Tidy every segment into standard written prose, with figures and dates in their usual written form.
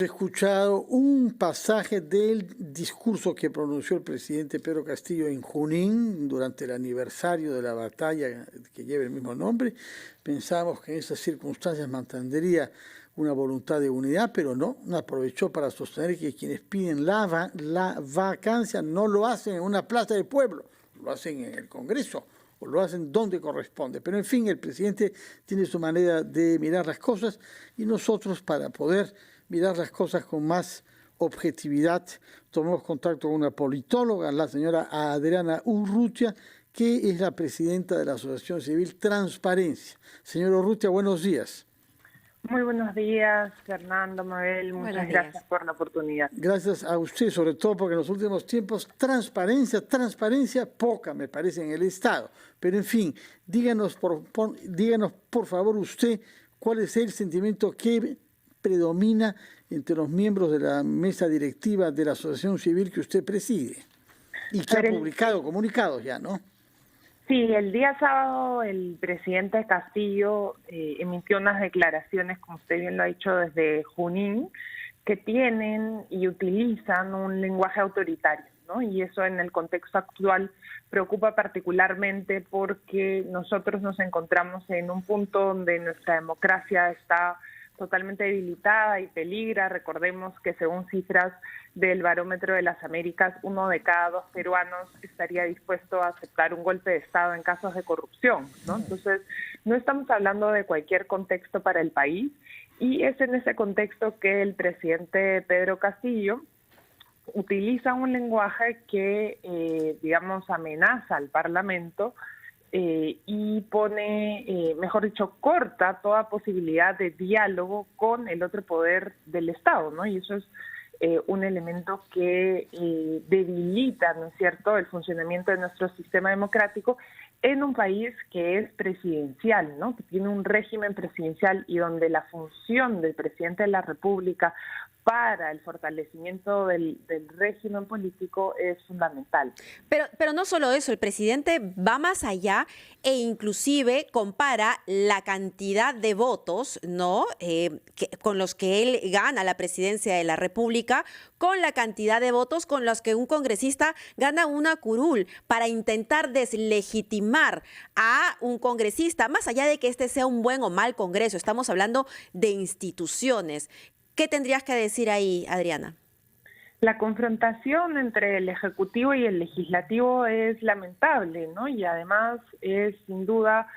He escuchado un pasaje del discurso que pronunció el presidente Pedro Castillo en Junín durante el aniversario de la batalla que lleva el mismo nombre. Pensábamos que en esas circunstancias mantendría una voluntad de unidad, pero no aprovechó para sostener que quienes piden la vacancia no lo hacen en una plaza del pueblo, lo hacen en el Congreso o lo hacen donde corresponde. Pero en fin, el presidente tiene su manera de mirar las cosas y nosotros, para poder mirar las cosas con más objetividad, tomamos contacto con una politóloga, la señora Adriana Urrutia, que es la presidenta de la Asociación Civil Transparencia. Señora Urrutia, buenos días. Muy buenos días, Fernando, Mabel, muchas gracias por la oportunidad. Gracias a usted, sobre todo porque en los últimos tiempos transparencia poca me parece en el Estado. Pero en fin, díganos por favor usted cuál es el sentimiento que predomina entre los miembros de la mesa directiva de la Asociación Civil que usted preside y que ha publicado comunicados ya, ¿no? Sí, el día sábado el presidente Castillo emitió unas declaraciones, como usted bien lo ha dicho, desde Junín, que tienen y utilizan un lenguaje autoritario, ¿no? Y eso en el contexto actual preocupa particularmente porque nosotros nos encontramos en un punto donde nuestra democracia está totalmente debilitada y peligra. Recordemos que según cifras del Barómetro de las Américas, 1 de cada 2 peruanos estaría dispuesto a aceptar un golpe de Estado en casos de corrupción, ¿no? Entonces, no estamos hablando de cualquier contexto para el país, y es en ese contexto que el presidente Pedro Castillo utiliza un lenguaje que, digamos, amenaza al Parlamento, y pone, mejor dicho, corta toda posibilidad de diálogo con el otro poder del Estado, ¿no? Y eso es un elemento que debilita, ¿no es cierto?, el funcionamiento de nuestro sistema democrático en un país que es presidencial, ¿no?, que tiene un régimen presidencial y donde la función del presidente de la República para el fortalecimiento del régimen político es fundamental. Pero no solo eso, el presidente va más allá e inclusive compara la cantidad de votos, ¿no?, con los que él gana la presidencia de la República, con la cantidad de votos con los que un congresista gana una curul, para intentar deslegitimar a un congresista, más allá de que este sea un buen o mal Congreso. Estamos hablando de instituciones. ¿Qué tendrías que decir ahí, Adriana? La confrontación entre el Ejecutivo y el Legislativo es lamentable, ¿no? Y además es sin duda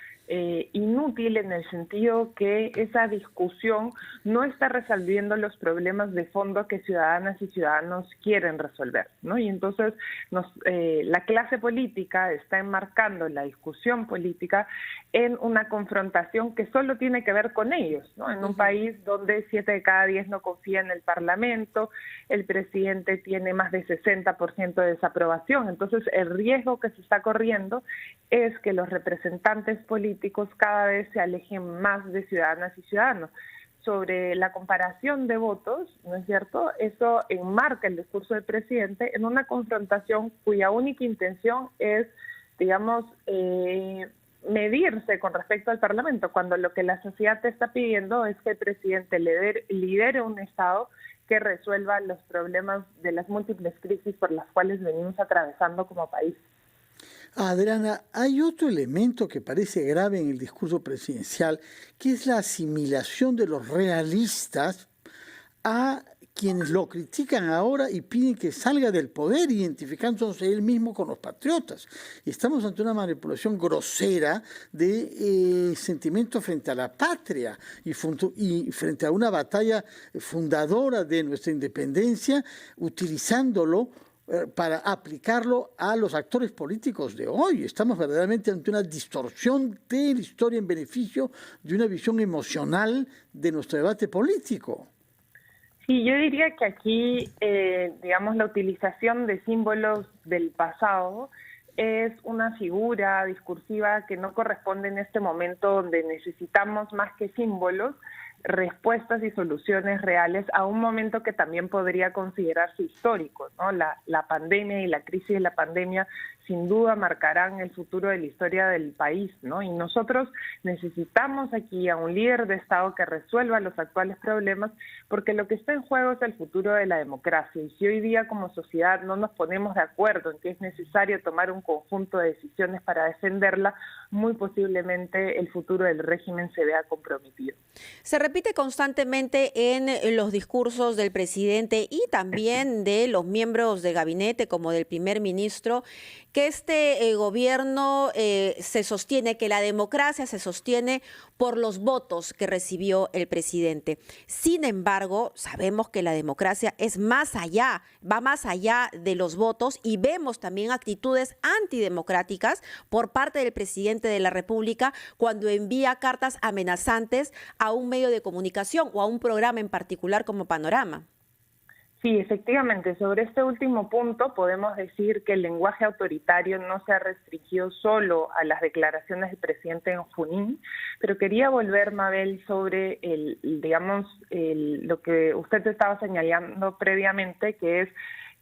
inútil, en el sentido que esa discusión no está resolviendo los problemas de fondo que ciudadanas y ciudadanos quieren resolver, ¿no? Y entonces la clase política está enmarcando la discusión política en una confrontación que solo tiene que ver con ellos, ¿no? En un país donde 7 de cada 10 no confía en el Parlamento, el presidente tiene más de 60% de desaprobación. Entonces, el riesgo que se está corriendo es que los representantes políticos cada vez se alejen más de ciudadanas y ciudadanos. Sobre la comparación de votos, ¿no es cierto?, eso enmarca el discurso del presidente en una confrontación cuya única intención es, digamos, medirse con respecto al Parlamento, cuando lo que la sociedad te está pidiendo es que el presidente lidere un Estado que resuelva los problemas de las múltiples crisis por las cuales venimos atravesando como país. Adriana, hay otro elemento que parece grave en el discurso presidencial, que es la asimilación de los realistas a quienes lo critican ahora y piden que salga del poder, identificándose él mismo con los patriotas. Estamos ante una manipulación grosera de sentimientos frente a la patria y frente a una batalla fundadora de nuestra independencia, utilizándolo para aplicarlo a los actores políticos de hoy. Estamos verdaderamente ante una distorsión de la historia en beneficio de una visión emocional de nuestro debate político. Sí, yo diría que aquí, digamos, la utilización de símbolos del pasado es una figura discursiva que no corresponde en este momento, donde necesitamos más que símbolos, respuestas y soluciones reales a un momento que también podría considerarse histórico, ¿no? La pandemia y la crisis de la pandemia sin duda marcarán el futuro de la historia del país, ¿no? Y nosotros necesitamos aquí a un líder de Estado que resuelva los actuales problemas, porque lo que está en juego es el futuro de la democracia. Y si hoy día como sociedad no nos ponemos de acuerdo en que es necesario tomar un conjunto de decisiones para defenderla, muy posiblemente el futuro del régimen se vea comprometido. Se repite constantemente en los discursos del presidente y también de los miembros del gabinete, como del primer ministro, que este gobierno se sostiene, que la democracia se sostiene por los votos que recibió el presidente. Sin embargo, sabemos que la democracia es más allá, va más allá de los votos, y vemos también actitudes antidemocráticas por parte del presidente de la República cuando envía cartas amenazantes a un medio de comunicación o a un programa en particular como Panorama. Sí, efectivamente, sobre este último punto podemos decir que el lenguaje autoritario no se ha restringido solo a las declaraciones del presidente en Junín, pero quería volver, Mabel, sobre lo que usted estaba señalando previamente, que es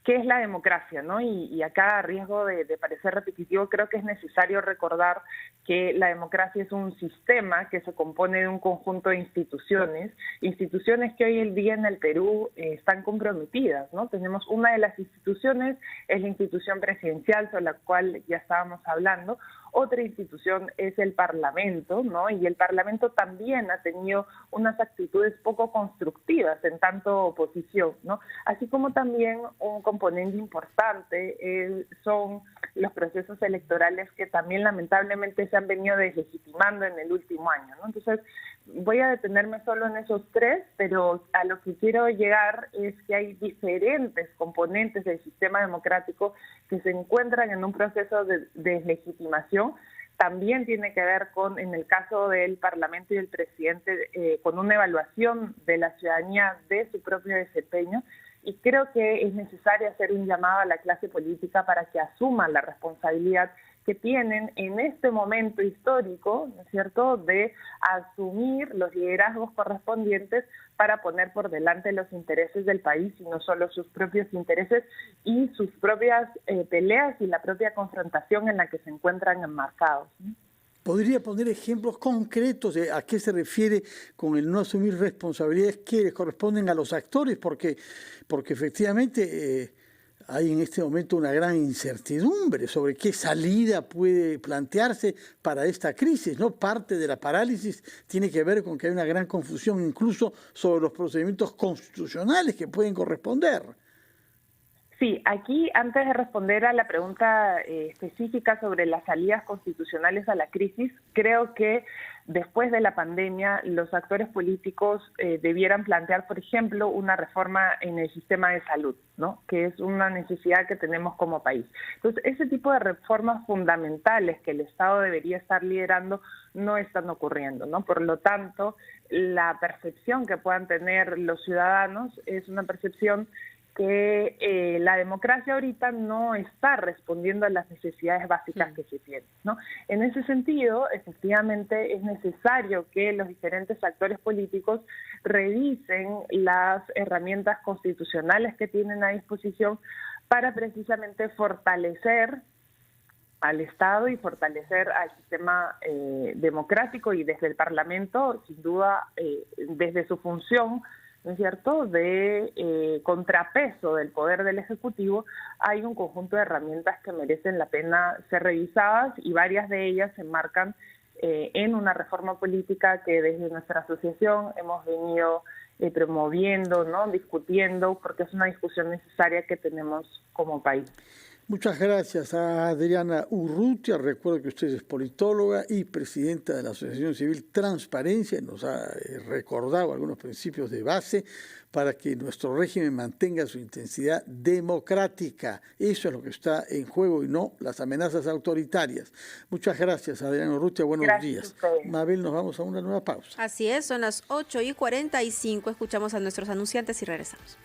¿qué es la democracia?, ¿no? Y acá, a riesgo de parecer repetitivo, creo que es necesario recordar que la democracia es un sistema que se compone de un conjunto de instituciones que hoy en día en el Perú están comprometidas, ¿no? Tenemos una de las instituciones, es la institución presidencial, sobre la cual ya estábamos hablando. Otra institución es el Parlamento, ¿no? Y el Parlamento también ha tenido unas actitudes poco constructivas en tanto oposición, ¿no? Así como también un componente importante son los procesos electorales que también lamentablemente se han venido deslegitimando en el último año, ¿no? Entonces, voy a detenerme solo en esos tres, pero a lo que quiero llegar es que hay diferentes componentes del sistema democrático que se encuentran en un proceso de deslegitimación. También tiene que ver con, en el caso del Parlamento y del presidente, con una evaluación de la ciudadanía de su propio desempeño. Y creo que es necesario hacer un llamado a la clase política para que asuman la responsabilidad que tienen en este momento histórico, ¿no es cierto?, de asumir los liderazgos correspondientes para poner por delante los intereses del país y no solo sus propios intereses y sus propias peleas y la propia confrontación en la que se encuentran enmarcados, ¿no? ¿Podría poner ejemplos concretos de a qué se refiere con el no asumir responsabilidades que les corresponden a los actores? Porque efectivamente hay en este momento una gran incertidumbre sobre qué salida puede plantearse para esta crisis, ¿no? Parte de la parálisis tiene que ver con que hay una gran confusión incluso sobre los procedimientos constitucionales que pueden corresponder. Sí, aquí antes de responder a la pregunta específica sobre las salidas constitucionales a la crisis, creo que después de la pandemia los actores políticos debieran plantear, por ejemplo, una reforma en el sistema de salud, ¿no?, que es una necesidad que tenemos como país. Entonces, ese tipo de reformas fundamentales que el Estado debería estar liderando no están ocurriendo, ¿no? Por lo tanto, la percepción que puedan tener los ciudadanos es una percepción que la democracia ahorita no está respondiendo a las necesidades básicas que se tienen, ¿no? En ese sentido, efectivamente, es necesario que los diferentes actores políticos revisen las herramientas constitucionales que tienen a disposición para precisamente fortalecer al Estado y fortalecer al sistema democrático, y desde el Parlamento, sin duda, desde su función, ¿no es cierto?, de contrapeso del poder del Ejecutivo, hay un conjunto de herramientas que merecen la pena ser revisadas, y varias de ellas se enmarcan en una reforma política que desde nuestra asociación hemos venido promoviendo, ¿no?, discutiendo, porque es una discusión necesaria que tenemos como país. Muchas gracias a Adriana Urrutia. Recuerdo que usted es politóloga y presidenta de la Asociación Civil Transparencia. Nos ha recordado algunos principios de base para que nuestro régimen mantenga su intensidad democrática. Eso es lo que está en juego y no las amenazas autoritarias. Muchas gracias, Adriana Urrutia. Buenos días. Mabel, nos vamos a una nueva pausa. Así es, son las 8:45. Escuchamos a nuestros anunciantes y regresamos.